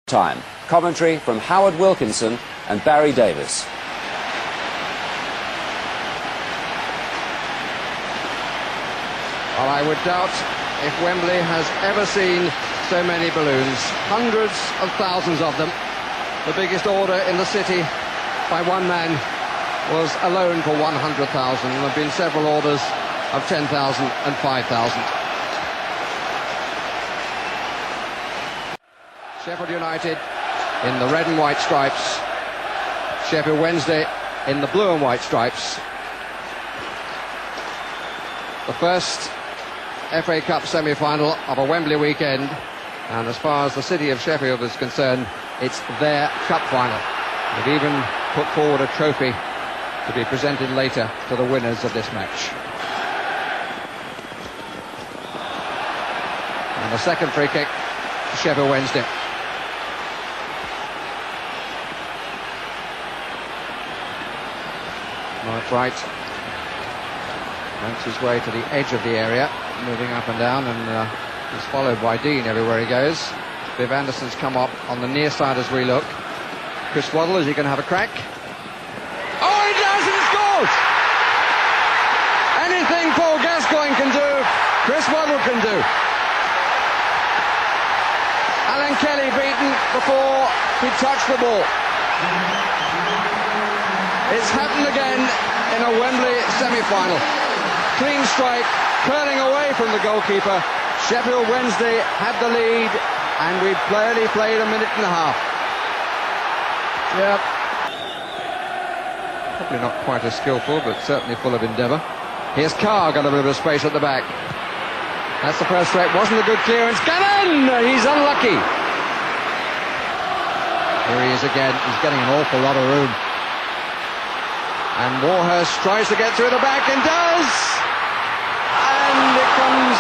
Time. Commentary from Howard Wilkinson and Barry Davis. Well, I would doubt if Wembley has ever seen so many balloons. Hundreds of thousands of them. The biggest order in the city by one man was alone for 100,000. There have been several orders of 10,000 and 5,000. Sheffield United in the red and white stripes. Sheffield Wednesday in the blue and white stripes. The first FA Cup semi-final of a Wembley weekend, and as far as the city of Sheffield is concerned, it's their cup final. They've even put forward a trophy to be presented later to the winners of this match. And the second free kick to Sheffield Wednesday. Mark Wright makes his way to the edge of the area, moving up and down, and he's followed by Dean everywhere he goes. Viv Anderson's come up on the near side as we look. Chris Waddle, is he going to have a crack? Oh, he does, and he scores! Anything Paul Gascoigne can do, Chris Waddle can do. Alan Kelly beaten before he touched the ball. It's happened again in a Wembley semi-final. Clean strike, curling away from the goalkeeper. Sheffield Wednesday had the lead, and we've barely played a minute and a half. Yeah. Probably not quite as skillful, but certainly full of endeavour. Here's Carr, got a bit of a space at the back. That's the first threat, wasn't a good clearance. Gannon! He's unlucky. Here he is again, he's getting an awful lot of room. And Warhurst tries to get through the back and does! And it comes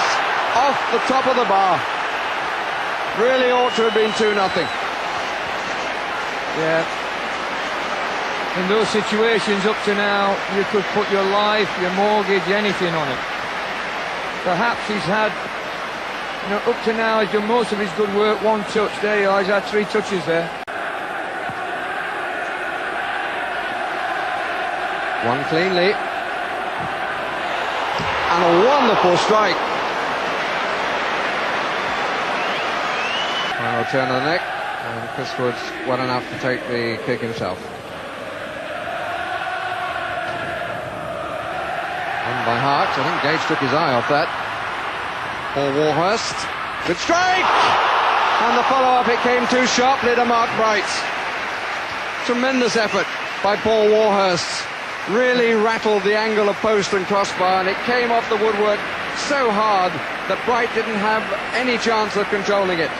off the top of the bar. Really ought to have been 2-0. Yeah. In those situations up to now, you could put your life, your mortgage, anything on it. Perhaps he's had, up to now he's done most of his good work, one touch. There you are, he's had 3 touches there. One cleanly. And a wonderful strike. Final turn of the neck. And Chris Wood's well enough to take the kick himself. On by Hart. I think Gage took his eye off that. Paul Warhurst. Good strike! And the follow-up, it came too sharply to Mark Bright. Tremendous effort by Paul Warhurst. Really rattled the angle of post and crossbar, and it came off the woodwork so hard that Bright didn't have any chance of controlling it.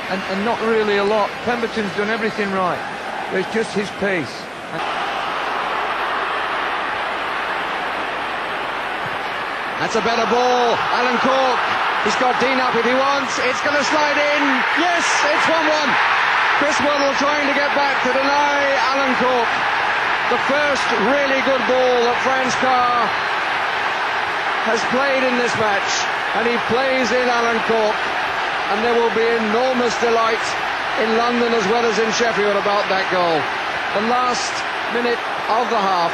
And not really a lot. Pemberton's done everything right. It's just his pace. That's a better ball. Alan Cork. He's got Dean up if he wants. It's going to slide in. Yes, it's 1-1. Chris Waddle trying to get back to deny Alan Cork. The first really good ball that Franz Carr has played in this match, and he plays in Alan Cork, and there will be enormous delight in London as well as in Sheffield about that goal. The last minute of the half,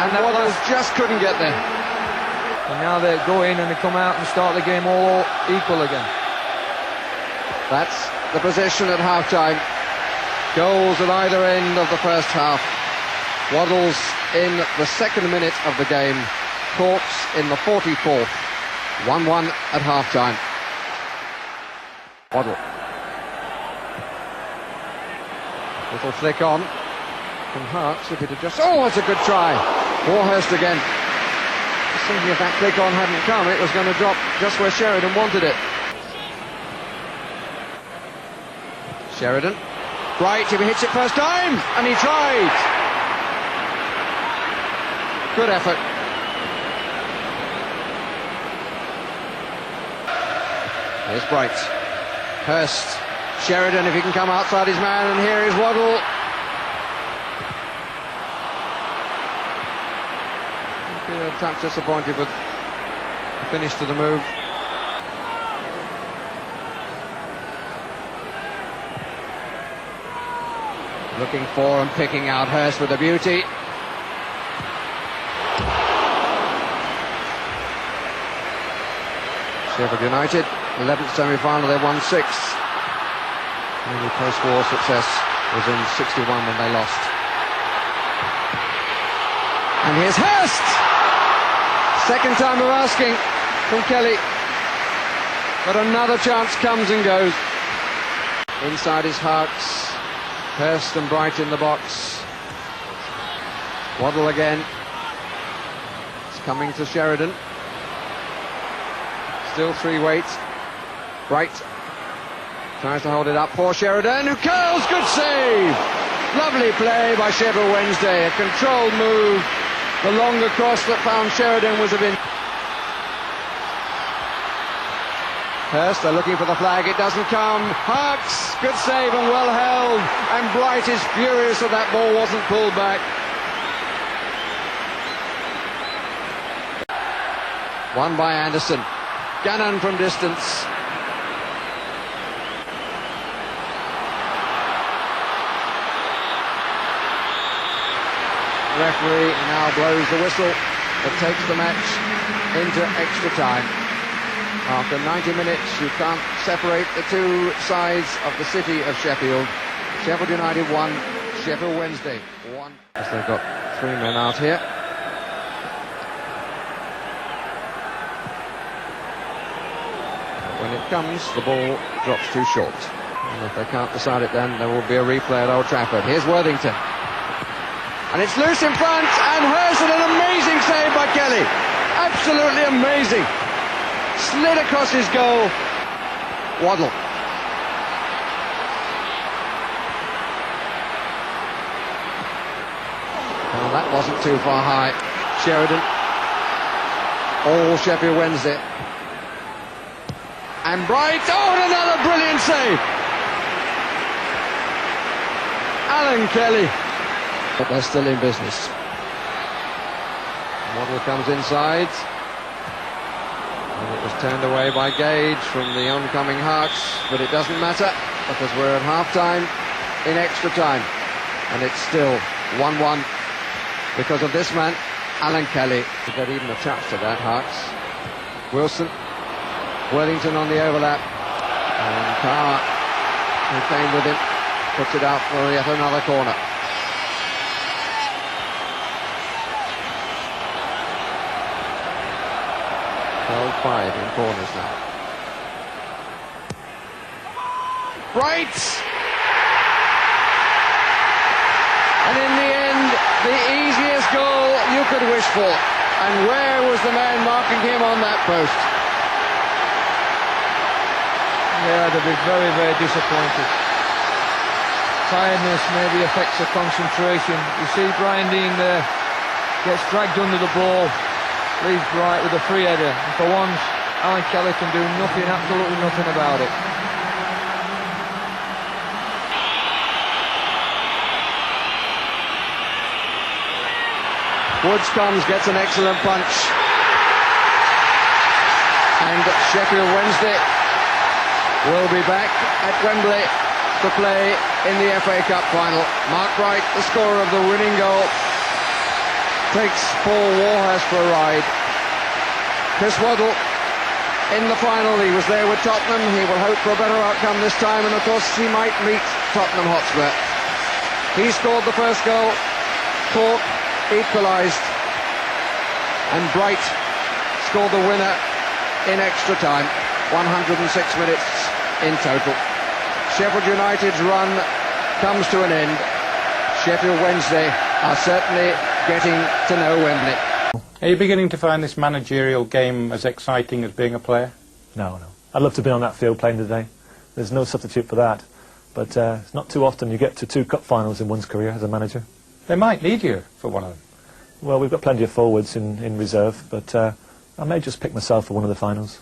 and Waddle just couldn't get there. And now they go in and they come out and start the game all equal again. That's the position at half-time. Goals at either end of the first half. Waddle's in the second minute of the game. Cork's in the 44th. 1-1 at half-time. Waddle. Little flick on from Hart's, if it had just... Oh, it's a good try. Warhurst again. Just thinking if that flick on hadn't come, it was going to drop just where Sheridan wanted it. Sheridan. Bright, if he hits it first time, and he tried. Good effort. Here's Bright. Hurst. Sheridan, if he can come outside his man, and here is Waddle. Perhaps disappointed with the finish to the move. Looking for and picking out Hurst with a beauty. Sheffield United, 11th semi-final, they won 6. Only post-war success was in 61 when they lost. And here's Hurst! Second time of asking from Kelly. But another chance comes and goes. Inside is Harks. Hurst and Bright in the box. Waddle again. It's coming to Sheridan. Still 3 weights. Bright tries to hold it up for Sheridan, who curls. Good save. Lovely play by Sheffield Wednesday. A controlled move. The longer cross that found Sheridan was of in. Hurst, they're looking for the flag. It doesn't come. Harks, good save and well held. And Bright is furious that that ball wasn't pulled back. Won by Anderson. Gannon from distance. The referee now blows the whistle that takes the match into extra time. After 90 minutes, you can't separate the two sides of the city of Sheffield. Sheffield United 1, Sheffield Wednesday 1. As they've got 3 men out here. When it comes, the ball drops too short. And if they can't decide it, then there will be a replay at Old Trafford. Here's Worthington. And it's loose in front, and Hurst, an amazing save by Kelly. Absolutely amazing. Slid across his goal. Waddle. Well, that wasn't too far high. Sheridan. All Sheffield Wednesday. And Bright. Oh, and another brilliant save. Alan Kelly. But they're still in business. Waddle comes inside. And it was turned away by Gage from the oncoming Harks, but it doesn't matter because we're at half-time in extra time. And it's still 1-1 because of this man, Alan Kelly. To get even a touch to that, Harks. Wilson. Worthington on the overlap. And Carr, who came with him, puts it out for yet another corner. 12-5 in corners now. Bright! And in the end, the easiest goal you could wish for. And where was the man marking him on that post? Yeah, they'll be very, very disappointed. Tiredness maybe affects the concentration. You see Brian Dean there, gets dragged under the ball, leaves Bright with a free header. And for once, Alan Kelly can do nothing, absolutely nothing about it. Woods comes, gets an excellent punch. And Sheffield Wednesday will be back at Wembley to play in the FA Cup final. Mark Bright, the scorer of the winning goal, takes Paul Warhurst for a ride. Chris Waddle in the final. He was there with Tottenham. He will hope for a better outcome this time, and of course he might meet Tottenham Hotspur. He scored the first goal. Cork equalised, and Bright scored the winner in extra time. 106 minutes in total. Sheffield United's run comes to an end. Sheffield Wednesday are certainly getting to know Wembley. Are you beginning to find this managerial game as exciting as being a player? No. I'd love to be on that field playing today. There's no substitute for that. But it's not too often you get to 2 cup finals in one's career as a manager. They might need you for one of them. Well, we've got plenty of forwards in reserve, but I may just pick myself for one of the finals.